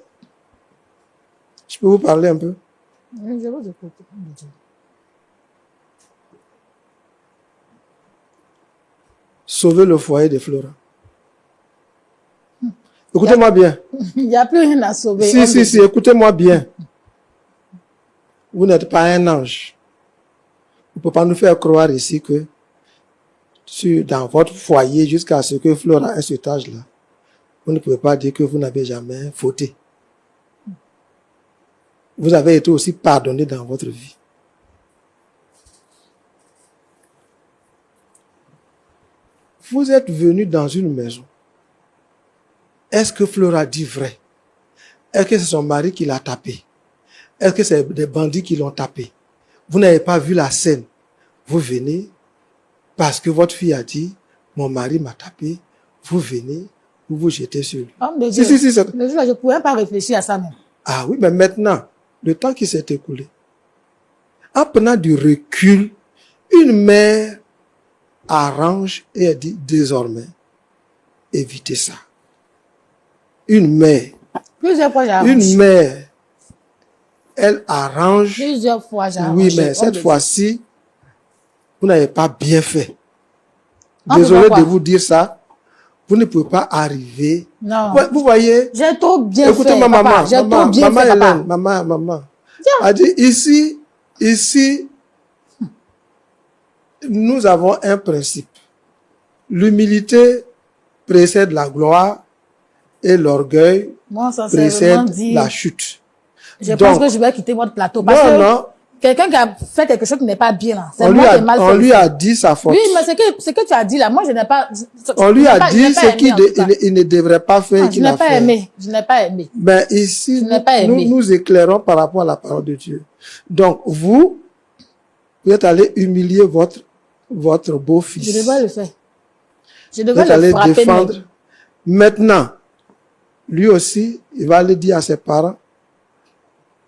je peux vous parler un peu? Oui, je vous écoute. Sauver le foyer de Flora. Écoutez-moi bien. Il n'y a plus rien à sauver. Si, écoutez-moi bien. Vous n'êtes pas un ange. Vous ne pouvez pas nous faire croire ici que dans votre foyer, jusqu'à ce que Flora ait cet âge-là, vous ne pouvez pas dire que vous n'avez jamais fauté. Vous avez été aussi pardonné dans votre vie. Vous êtes venu dans une maison. Est-ce que Flora dit vrai? Est-ce que c'est son mari qui l'a tapé? Est-ce que c'est des bandits qui l'ont tapé? Vous n'avez pas vu la scène. Vous venez parce que votre fille a dit, mon mari m'a tapé. Vous venez, vous vous jetez sur lui. Homme de Dieu. Si. Je ne pouvais pas réfléchir à ça même. Ah oui, mais maintenant, le temps qui s'est écoulé, en prenant du recul, une mère arrange et elle dit désormais, évitez ça. Une mère. Plusieurs fois, j'ai arrangé. Une mère, elle arrange. Plusieurs fois, j'ai arrangé. Oui, mais cette fois-ci, vous n'avez pas bien fait. Ah, Désolé de vous dire ça. Vous ne pouvez pas arriver. Non. Ouais, vous voyez. J'ai trop bien écoutez fait. Ma maman, Papa. J'ai trop bien fait, Hélène, papa. maman. A dit ici, nous avons un principe. L'humilité précède la gloire et l'orgueil Moi, sincèrement précède dit, la chute. je pense que je vais quitter votre plateau. Parce Non, que non. quelqu'un qui a fait quelque chose qui n'est pas bien, là. C'est On lui moi qui a, ai mal on fait. lui a dit sa faute. Oui, mais ce que tu as dit là, moi je n'ai pas. On lui a je n'ai dit pas ce aimé, qu'il en tout cas. il ne devrait pas faire Non, et je qu'il n'ai a pas fait. aimé. Je n'ai pas aimé. Ben ici, Je n'ai pas nous, aimé. nous éclairons par rapport à la parole de Dieu. Donc, vous êtes allé humilier votre Je beau-fils. devrais le faire. Je Vous devrais êtes le allé frapper. défendre. Mais Maintenant, lui aussi, il va aller dire à ses parents,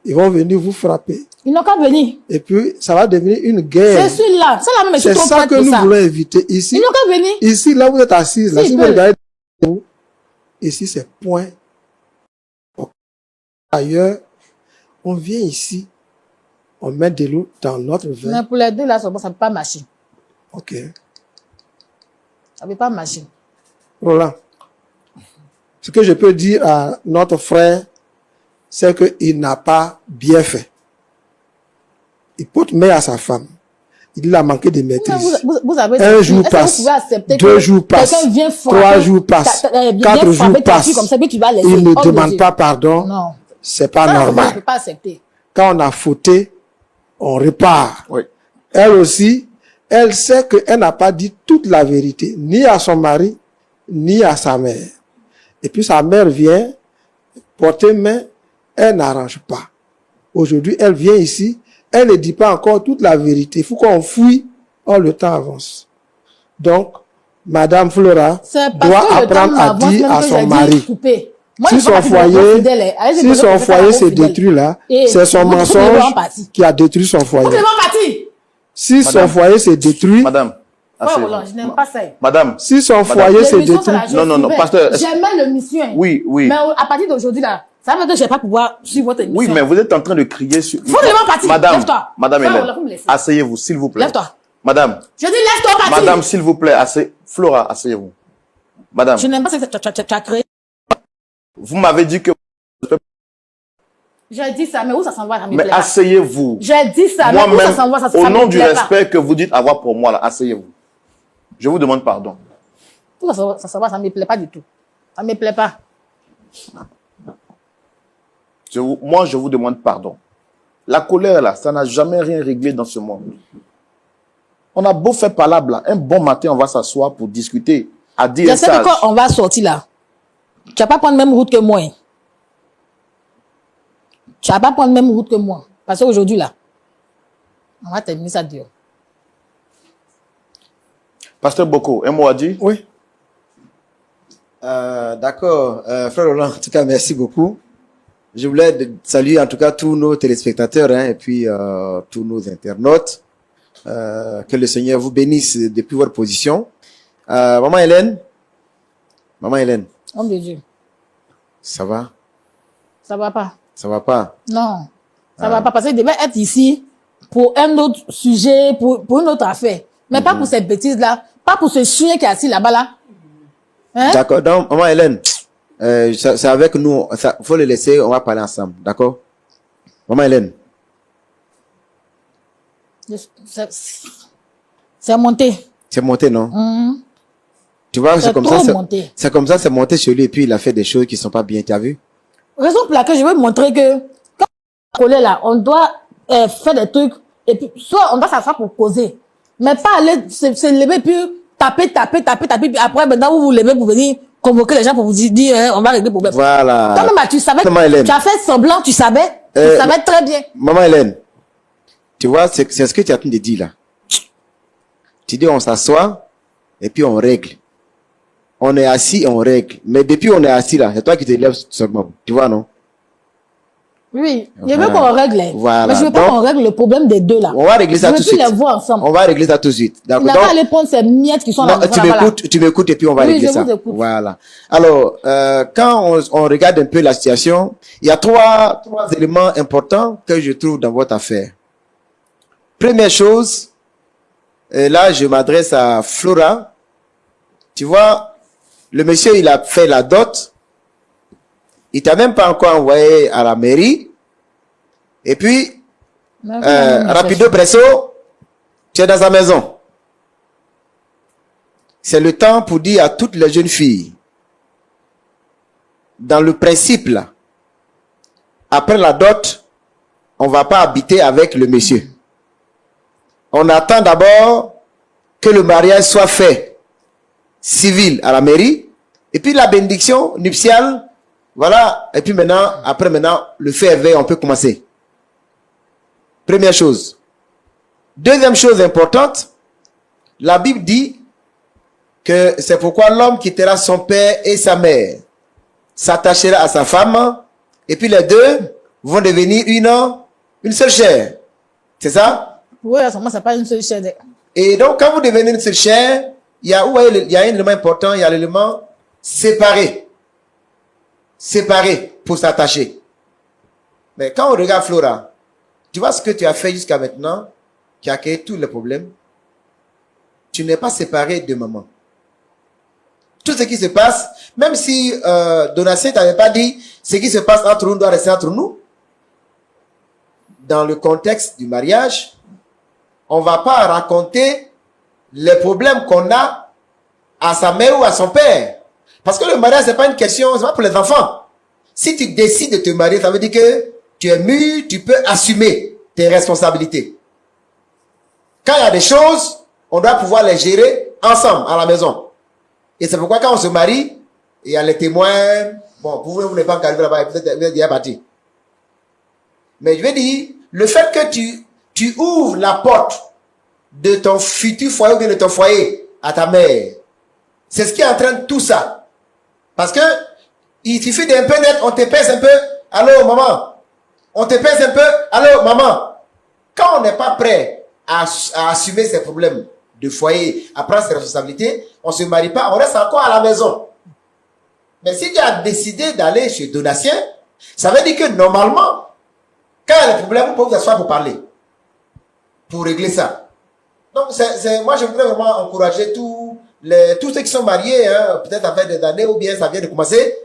ils vont venir vous frapper. ils n'ont qu'à venir. Et puis, ça va devenir une Je guerre. suis là. C'est la même, je suis C'est trop ça prête que pour nous ça. voulons éviter. Ici, Ils n'ont qu'à venir. ici, là, vous êtes assise. Là, Si, si ils vous peuvent. regardez, ici, c'est point. Ailleurs, on vient ici, on met de l'eau dans notre Mais verre. pour les deux là, ça ne peut pas marcher. Ok. Ça ne peut pas marcher. Roland, ce que je peux dire à notre frère, c'est qu'il n'a pas bien fait. Il porte main à sa femme. Il a manqué de Mais maîtrise. vous avez Un est-ce jour que passe, vous pouvez accepter 2 que jours passent, quelqu'un vient frapper, 3 jours passent, vient 4 jours frapper ta fille passent. comme ça, puis tu vas laisser. Il ne Oh, mon demande Dieu. pas pardon. Non. C'est pas Ça, je ne normal. peux pas accepter. Quand on a fauté, on repart. Oui. Elle aussi, elle sait qu'elle n'a pas dit toute la vérité, ni à son mari, ni à sa mère. Et puis sa mère vient porter main, elle n'arrange pas. Aujourd'hui, elle vient ici, elle ne dit pas encore toute la vérité. Il faut qu'on fouille, or le temps avance. Donc, Madame Flora C'est parce doit que le temps apprendre à m'avance dire même à que son j'ai dit mari. couper. Moi, Si je fais son partie des gros foyer, fidèles, hein. Allez-y, si vous son êtes foyer gros s'est fidèles. détruit là, Et c'est son vous êtes mensonge vraiment partis. qui a détruit son Vous foyer. êtes vraiment partis. Si son Madame. foyer s'est détruit, Madame, Ouais, asseyez-vous. Roland, je n'aime pas ça. Madame, si son foyer s'est L'émission, ça, détruit, là, je Non, non, non, suivais. pasteur, est-ce- J'aimais l'émission. oui, oui. Mais à partir d'aujourd'hui, là, ça veut dire que je ne vais pas pouvoir suivre votre émission. Oui, mais vous êtes en train de crier sur... Faut vraiment partir. Madame, Lève-toi. Madame Frère, Hélène, on va me laisser. asseyez-vous, s'il vous plaît. Lève-toi. Madame, Je dis lève-toi, partir. Madame, s'il vous plaît, Flora, asseyez-vous. Madame, Je n'aime pas ce que tu as créé. vous m'avez dit que... J'ai dit ça, mais où ça s'en va, ça me Mais plaît pas. asseyez-vous. J'ai dit ça, mais où ça Moi-même, s'en va, ça au me nom du plaît pas. respect que vous dites avoir pour moi, là, asseyez-vous. Je vous demande pardon. Où ça s'en va, ça me plaît pas du tout. Ça me plaît pas. Moi, je vous demande pardon. La colère, là, ça n'a jamais rien réglé dans ce monde. On a beau faire palabre, là. Un bon matin, on va s'asseoir pour discuter, à dire Je sais ça. que quand on va sortir là, tu vas pas prendre la même route que moi. Hein. Tu vas pas prendre la même route que moi. Parce qu'aujourd'hui là, on va terminer ça dur. Pasteur Boko, un mot à dire? oui. D'accord. Frère Roland, en tout cas, merci beaucoup. Je voulais saluer en tout cas tous nos téléspectateurs hein, et puis tous nos internautes. Que le Seigneur vous bénisse depuis votre position. Maman Hélène, Homme de Dieu, ça va? ça va pas. Ça va pas? Non, ça va pas. Parce qu'il devait être ici pour un autre sujet, pour une autre affaire. Mais pas pour ces bêtises là. Pas pour ce chien qui est assis là-bas là. Hein? D'accord. Donc, maman Hélène, c'est avec nous. Ça, faut le laisser, on va parler ensemble. D'accord? Maman Hélène. C'est monté. C'est monté, non? Mhm. Tu vois, C'est c'est comme trop ça. monté. C'est comme ça, c'est monté sur lui et puis il a fait des choses qui sont pas bien. Tu as vu? Raison pour laquelle je veux montrer que quand on est collé là, on doit faire des trucs et puis soit on doit s'asseoir pour causer, mais pas aller se lever puis taper puis après maintenant vous vous levez pour venir convoquer les gens pour vous dire hein, on va régler le problème. Voilà. Toi-même tu savais, Maman Hélène. tu as fait semblant, tu savais très bien. Maman Hélène, tu vois, c'est ce que tu as en train de dire là. Tu dis on s'assoit et puis on règle. On est assis et on règle. Mais depuis on est assis là, c'est toi qui te lèves seulement. Tu vois, non? Oui, je veux Voilà. qu'on règle, hein. Voilà. Mais je veux pas Donc, qu'on règle le problème des deux là. On va régler ça Je tout veux de plus suite. les voir ensemble. On va régler ça tout de suite. Il D'accord. n'a pas Donc, à aller prendre ces miettes qui sont non, là. tu m'écoutes et puis on va Oui, régler je ça. vous écoute. Voilà. Alors, quand on regarde un peu la situation, il y a trois éléments importants que je trouve dans votre affaire. Première chose, et là je m'adresse à Flora. Tu vois, le monsieur il a fait la dot. Il t'a même pas encore envoyé à la mairie. Et puis, rapido presso, tu es dans sa maison. C'est le temps pour dire à toutes les jeunes filles, dans le principe là, après la dot, on ne va pas habiter avec le monsieur. On attend d'abord que le mariage soit fait civil à la mairie, et puis la bénédiction nuptiale, voilà, et puis maintenant, après maintenant, le fait éveil, on peut commencer. Première chose. Deuxième chose importante, la Bible dit que c'est pourquoi l'homme quittera son père et sa mère, s'attachera à sa femme, et puis les deux vont devenir une seule chair. C'est ça? Oui, à ce moment, c'est pas une seule chaîne. Et donc, quand vous devenez une seule chair, il y a un élément important, il y a l'élément séparé. Séparé pour s'attacher. Mais quand on regarde Flora, tu vois ce que tu as fait jusqu'à maintenant, qui a créé tous les problèmes. Tu n'es pas séparé de maman. Tout ce qui se passe, même si Donatien t'avait pas dit, ce qui se passe entre nous doit rester entre nous, dans le contexte du mariage, on va pas raconter les problèmes qu'on a à sa mère ou à son père. Parce que le mariage, c'est pas une question, c'est pas pour les enfants. Si tu décides de te marier, ça veut dire que tu es mûr, tu peux assumer tes responsabilités. Quand il y a des choses, on doit pouvoir les gérer ensemble, à la maison. Et c'est pourquoi quand on se marie, il y a les témoins. Bon, vous n'êtes pas arrivé là-bas, peut-être vous êtes déjà parti. Mais je vais dire, le fait que tu ouvres la porte de ton futur foyer ou bien de ton foyer à ta mère, c'est ce qui entraîne tout ça. Parce que il suffit d'un peu net, on te pèse un peu, allô maman, on te pèse un peu, allô maman. Quand on n'est pas prêt à assumer ses problèmes de foyer, à prendre ses responsabilités, on se marie pas, on reste encore à la maison. Mais si tu as décidé d'aller chez Donatien, ça veut dire que normalement, quand il y a des problèmes, vous pouvez vous asseoir pour parler, pour régler ça. Donc, moi, je voudrais vraiment encourager tous ceux qui sont mariés, hein, peut-être avec des années ou bien ça vient de commencer.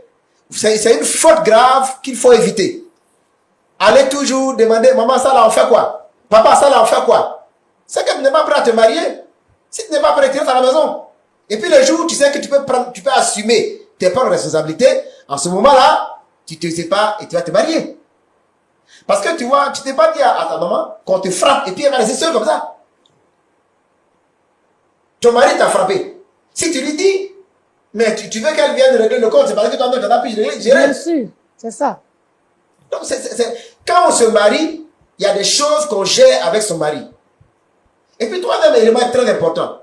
C'est une faute grave qu'il faut éviter. Allez toujours demander, maman, ça là, on fait quoi? Papa, ça là, on fait quoi? C'est que tu n'es pas prêt à te marier. Si tu n'es pas prêt, tu restes à la maison. Et puis le jour où tu sais que tu peux assumer tes propres responsabilités, en ce moment-là, tu te sépares et tu vas te marier. Parce que tu vois, tu t'es pas dit à ta maman qu'on te frappe et puis elle va rester seule comme ça. Ton mari t'a frappé. Si tu lui dis, mais tu veux qu'elle vienne régler le compte, c'est parce que toi, tu n'as pas pu gérer. Bien sûr, c'est ça. Donc, quand on se marie, il y a des choses qu'on gère avec son mari. Et puis, troisième élément très important,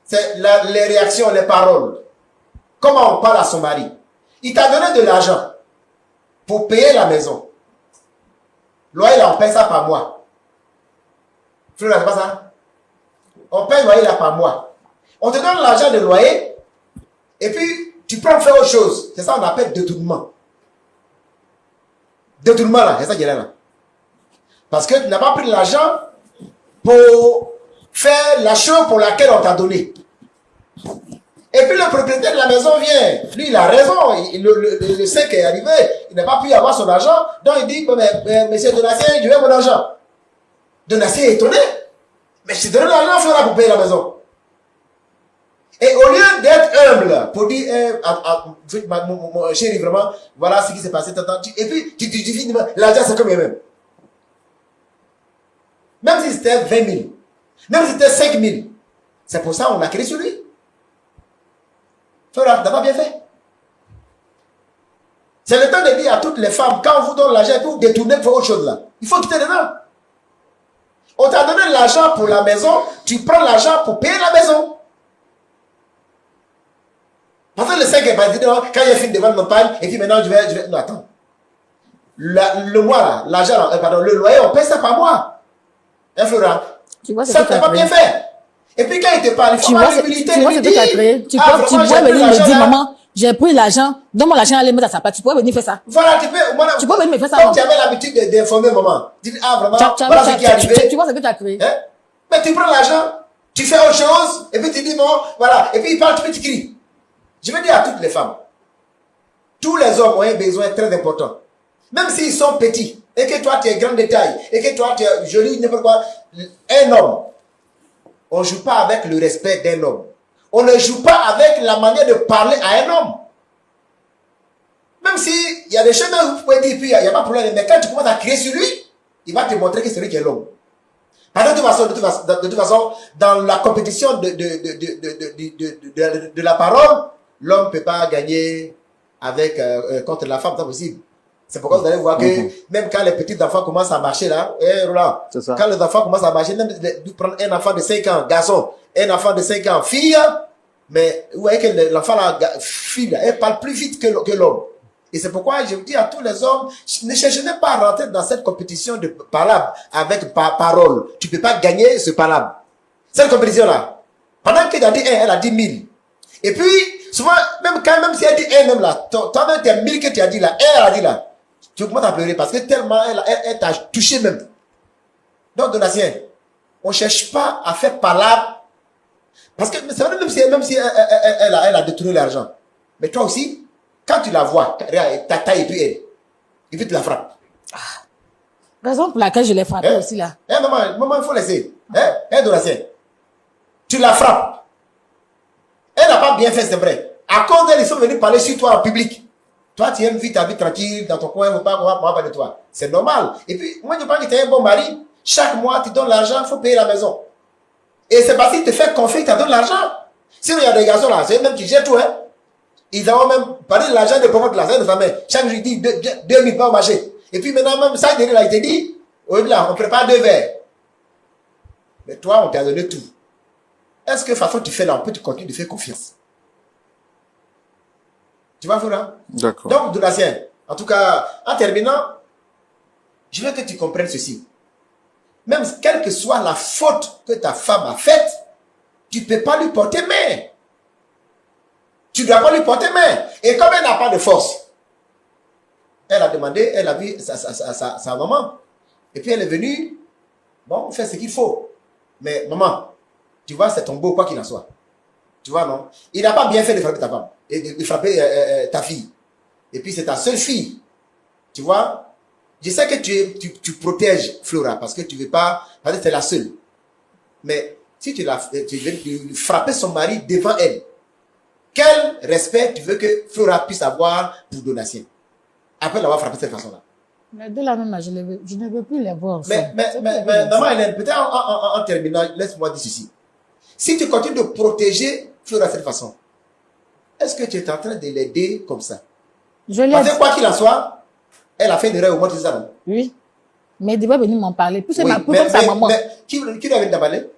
c'est les réactions, les paroles. Comment on parle à son mari. Il t'a donné de l'argent pour payer la maison. Loyer, là, on paye ça par mois. Fleur, c'est pas ça? On paye loyer là par mois. On te donne l'argent de loyer, et puis tu peux faire autre chose. C'est ça qu'on appelle détournement. Détournement là, c'est ça qui est là. Parce que tu n'as pas pris l'argent pour faire la chose pour laquelle on t'a donné. Et puis le propriétaire de la maison vient. Lui, il a raison. Le sait qu'il est arrivé. Il n'a pas pu avoir son argent. Donc il dit, mais monsieur Donatien, je veux mon argent. Donatien est étonné. Mais je t'ai donné l'argent pour payer la maison. Et au lieu d'être humble, pour dire, mon chéri, vraiment, voilà ce qui s'est passé, et puis tu dis, l'argent c'est combien même? Même si c'était 20 000, même si c'était 5 000, c'est pour ça qu'on a créé sur lui. Frère, t'as pas bien fait. C'est le temps de dire à toutes les femmes, quand on vous donne l'argent, vous détournez pour autre chose là. Il faut quitter dedans. On t'a donné l'argent pour la maison, tu prends l'argent pour payer la maison. Parce que le 5 est pas dit, quand il y a fini de vendre mon pain, et puis maintenant je vais, non, attends. Le mois là, l'argent, pardon, le loyer, on paye ça par mois. Hein, Flora? Tu vois, ça, t'as pas bien fait. Et puis quand il te parle, il faut avoir l'humilité. Tu vois ce que tu as créé. Tu pourrais venir me dire, maman, j'ai pris l'argent, donne-moi l'argent, allez mettre à sa place. Tu pourrais venir faire ça. Voilà, tu peux venir me faire ça. Comme tu avais l'habitude d'informer maman. Tu dis, vraiment, voilà ce qui est arrivé. Tu vois ce que tu as créé. Hein? Mais tu prends l'argent, tu fais autre chose, et puis tu dis, bon, voilà. Et puis il parle, tu cries. Je veux dire à toutes les femmes, tous les hommes ont un besoin très important. Même s'ils sont petits, et que toi tu es grand de taille, et que toi tu es joli, n'importe quoi, un homme, on ne joue pas avec le respect d'un homme. On ne joue pas avec la manière de parler à un homme. Même si il y a des choses que vous pouvez dire, puis il n'y a pas de problème, mais quand tu commences à crier sur lui, Il va te montrer que c'est lui qui est l'homme. Parce que de toute façon, dans la compétition de la parole, l'homme ne peut pas gagner avec, contre la femme, c'est possible. C'est pourquoi vous allez voir que même quand les petits enfants commencent à marcher là, Roland, quand les enfants commencent à marcher, même prendre un enfant de 5 ans, garçon, un enfant de 5 ans, fille, mais vous voyez que l'enfant là, fille, elle parle plus vite que l'homme. Et c'est pourquoi je vous dis à tous les hommes, ne cherchez même pas à rentrer dans cette compétition de palabre avec parole. Tu peux pas gagner ce palabre. Cette compétition-là. Pendant qu'elle a dit 1, elle a dit 1000. Et puis, souvent, même si elle dit 1 même là, toi-même, t'es 1000 que tu as dit là, elle a dit là. Tu commences à pleurer parce que tellement elle t'a touché même. Donc, Donatien, on cherche pas à faire palabre. Parce que c'est vrai, même si elle a détourné l'argent. Mais toi aussi, quand tu la vois, regarde, ta taille et puis elle, et puis tu la frappes. Raison pour laquelle je l'ai frappé aussi là. Maman, il faut laisser. Donatien, tu la frappes. Elle n'a pas bien fait, c'est vrai. À cause d'elle, ils sont venus parler sur toi en public. Toi, tu aimes vivre ta vie tranquille dans ton coin, on va parler de toi. C'est normal. Et puis, moi, je pense que tu es un bon mari. Chaque mois, tu donnes l'argent, il faut payer la maison. Et c'est parce qu'il te fait confiance, tu donnes l'argent. Sinon, il y a des garçons là, c'est eux-mêmes qui gèrent tout, hein. Ils ont même parlé de l'argent de pauvres de l'argent de famille. Chaque jour, il dit 2000 pas au marché. Et puis maintenant, même ça, il te dit, là, on prépare 2 verres. Mais toi, on t'a donné tout. Est-ce que, de toute façon, tu fais là, on peut te continuer de faire confiance? Tu vois, Flora? D'accord. Donc, Donatien, en tout cas, en terminant, je veux que tu comprennes ceci. Même quelle que soit la faute que ta femme a faite, tu ne peux pas lui porter main. Tu ne dois pas lui porter main. Et comme elle n'a pas de force, elle a demandé, elle a vu sa maman. Et puis elle est venue, bon, on fait ce qu'il faut. Mais maman, tu vois, c'est ton beau, quoi qu'il en soit. Tu vois, non? Il n'a pas bien fait de frapper ta femme, et de frapper ta fille. Et puis c'est ta seule fille. Tu vois? Je sais que tu protèges Flora parce que tu ne veux pas, parce que c'est la seule. Mais si tu veux frapper son mari devant elle, quel respect tu veux que Flora puisse avoir pour Donatien après l'avoir frappé de cette façon-là? Mais de la même, je ne veux plus les voir. Mais maman Hélène, peut-être en terminant, laisse-moi dire ceci. Si tu continues de protéger Flora de cette façon, est-ce que tu es en train de l'aider comme ça? Parce que quoi qu'il en soit, elle a fait une erreur au moins de ça, non? Oui. Mais il devait venir m'en parler. Puis c'est Oui, ma comme sa maman. Mais qui doit venir t'en parler?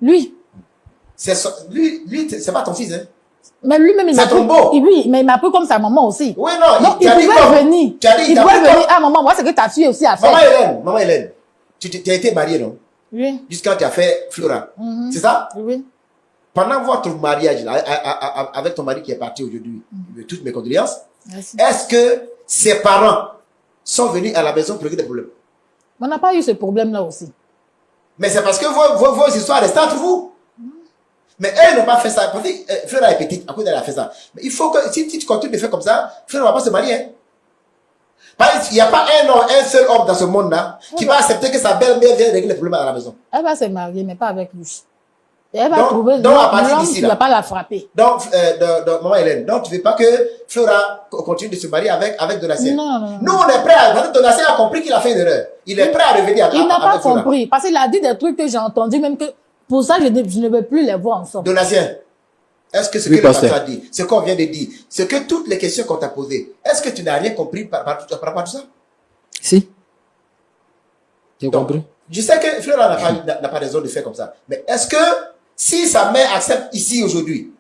Lui. Lui, c'est pas ton fils, hein? Mais lui-même, il m'a pris. Oui, mais il m'a pris comme sa maman aussi. Oui, non. Donc, il pouvait venir. Il pouvait venir. Ah, maman, moi, c'est que ta fille aussi a fait. Maman Hélène, tu as été mariée, non? Oui. Jusqu'à tu as fait Flora. C'est ça? Oui. Pendant votre mariage, là, avec ton mari qui est parti aujourd'hui, toutes mes condoléances, Merci. est-ce que ses parents sont venus à la maison pour régler des problèmes? On n'a pas eu ce problème-là aussi. Mais c'est parce que vos histoires restent entre vous. Mais elles n'ont pas fait ça. Parce que Flora est petite, à cause d'elle a fait ça. Mais il faut que, si tu continues de faire comme ça, Flora ne va pas se marier. Hein. Il n'y a pas un seul homme dans ce monde-là qui va accepter que sa belle-mère vienne régler les problèmes à la maison. Elle va se marier, mais pas avec lui. Et elle va trouver l'homme qui ne va pas la frapper. Donc, maman Hélène, donc tu ne veux pas que Flora continue de se marier avec Donatien? Non. Nous, on est prêts à... Donatien a compris qu'il a fait une erreur. Il est prêt à revenir Il n'a pas compris. Parce qu'il a dit des trucs que j'ai entendus, même que pour ça, je ne veux plus les voir ensemble. Donatien, est-ce que ce que le pasteur a dit, ce qu'on vient de dire, ce que toutes les questions qu'on t'a posées, est-ce que tu n'as rien compris par rapport à tout ça? Si. J'ai compris. Je sais que Flora n'a pas raison de faire comme ça. Mais est-ce que si sa mère accepte ici aujourd'hui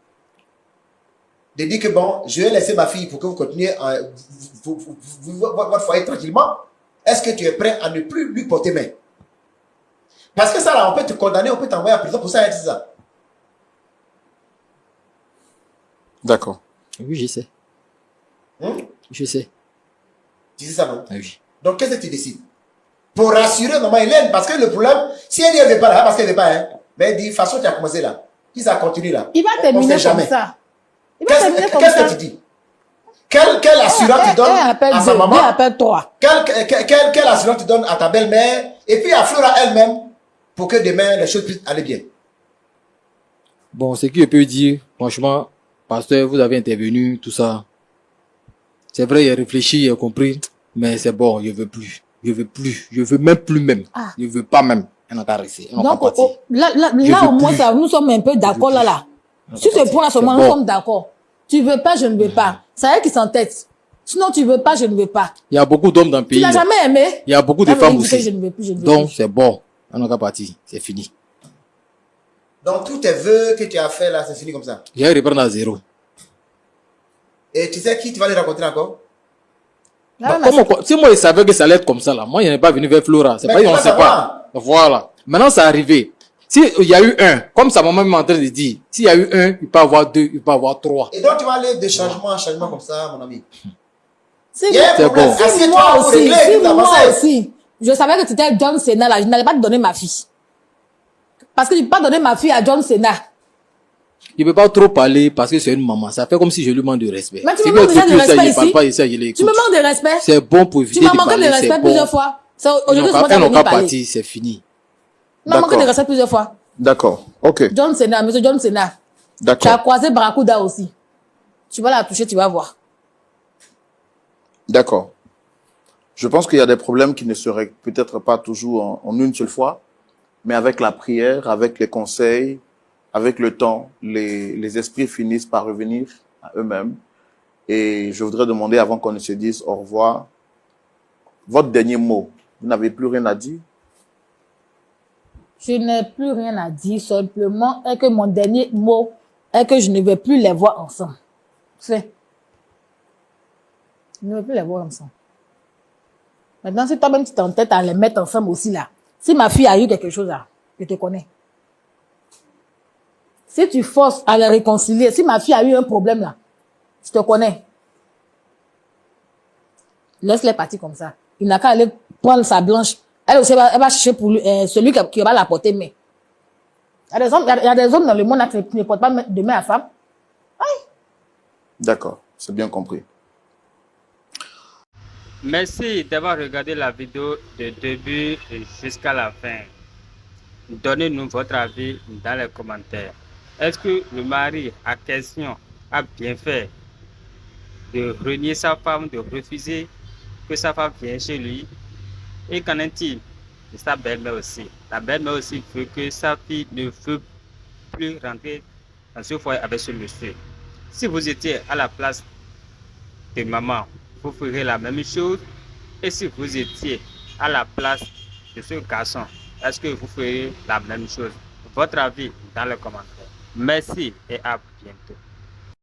de dire que bon, je vais laisser ma fille pour que vous continuiez votre foyer tranquillement, est-ce que tu es prêt à ne plus lui porter main? Parce que ça là, on peut te condamner, on peut t'envoyer en prison pour ça, c'est ça. D'accord. Oui, je sais. Je sais. Tu sais ça, non? Oui. Donc, qu'est-ce que tu décides? Pour rassurer maman Hélène, parce que le problème, si elle ne veut pas là, parce qu'elle ne veut pas, hein, mais elle dit, de toute façon, tu as commencé là. Si ça continue là. Il va terminer comme ça. Qu'est-ce que tu dis? Quelle assurance tu donnes à sa maman? Quelle assurance tu donnes à ta belle-mère et puis à Flora elle-même pour que demain les choses puissent aller bien? Bon, ce que je peux dire, franchement, pasteur, vous avez intervenu, tout ça. C'est vrai, il a réfléchi, il a compris, mais c'est bon, je veux plus. Je veux plus. Je veux même plus même. Ah. Je veux pas même. Elle n'a qu'à rester. Elle n'a qu'à Donc, partir. là Je au veux moins, plus. ça, nous sommes un peu d'accord là. Sur ce point-là, seulement, nous sommes d'accord. Tu veux pas, je ne veux pas. C'est elle qui s'entête. Sinon, tu veux pas, je ne veux pas. Il y a beaucoup d'hommes dans le Tu pays. l'as là. jamais aimé. Il y a beaucoup de Elle femmes me dit que aussi. je ne veux plus, je ne veux Donc, plus. c'est bon. Elle n'a qu'à partir. C'est fini. Donc, tous tes vœux que tu as fait là, c'est fini comme ça. Je vais reprendre à zéro. Et tu sais qui tu vas les rencontrer encore? Là, Bah, si moi, je savais que ça allait être comme ça, là, moi, je n'ai pas venu vers Flora. C'est Mais pas, tu on vas ne sait savoir. pas. Voilà. Maintenant, c'est arrivé. Si il y a eu un, comme sa maman m'est en train de dire, s'il y a eu un, il peut avoir deux, il peut avoir trois. Et donc, tu vas aller de changement en changement comme ça, mon ami. si Il y a un C'est problème. bon. si Assieds-toi moi pour aussi, régler si toute la moi passée. aussi, je savais que tu étais John Cena là, je n'allais pas te donner ma fille. Parce que je ne peux pas donner ma fille à John Cena. Il ne peut pas trop parler parce que c'est une maman. Ça fait comme si je lui manque de respect. Mais tu Si me manques veut déjà de écouter ça, respect il parle ici. pas ici, je l'écoute. Tu me manques de respect. C'est bon pour éviter Tu m'as de manqué parler. de respect C'est plusieurs bon. fois. Aujourd'hui, c'est moi qui Elle n'a venu qu'à parler. partir, c'est fini. Tu m'as manqué de D'accord. respect plusieurs fois. D'accord. Ok. John Cena, monsieur John Cena. Tu as D'accord. croisé Barracuda aussi. Tu vas la toucher, tu vas voir. D'accord. Je pense qu'il y a des problèmes qui ne seraient peut-être pas toujours en une seule fois, mais avec la prière, avec les conseils, avec le temps, les esprits finissent par revenir à eux-mêmes. Et je voudrais demander, avant qu'on ne se dise au revoir, votre dernier mot. Vous n'avez plus rien à dire? Je n'ai plus rien à dire, simplement est que mon dernier mot est que je ne vais plus les voir ensemble. C'est. Je ne veux plus les voir ensemble. Maintenant, si toi-même tu t'entêtes à les mettre ensemble aussi là, si ma fille a eu quelque chose là, je te connais. Si tu forces à les réconcilier, si ma fille a eu un problème là, je te connais. Laisse-les partir comme ça. Il n'a qu'à aller prendre sa blanche. Elle aussi, elle va chercher pour lui, celui qui va la porter main. Il y a des hommes dans le monde là qui ne portent pas de main à femme. D'accord. C'est bien compris. Merci d'avoir regardé la vidéo de début jusqu'à la fin. Donnez-nous votre avis dans les commentaires. Est-ce que le mari à question a bien fait de renier sa femme, de refuser que sa femme vienne chez lui? Et qu'en est-il de sa belle-mère aussi? La belle-mère aussi veut que sa fille ne veut plus rentrer dans ce foyer avec ce monsieur. Si vous étiez à la place de maman, vous ferez la même chose. Et si vous étiez à la place de ce garçon, est-ce que vous ferez la même chose? Votre avis dans les commentaires. Merci et à bientôt.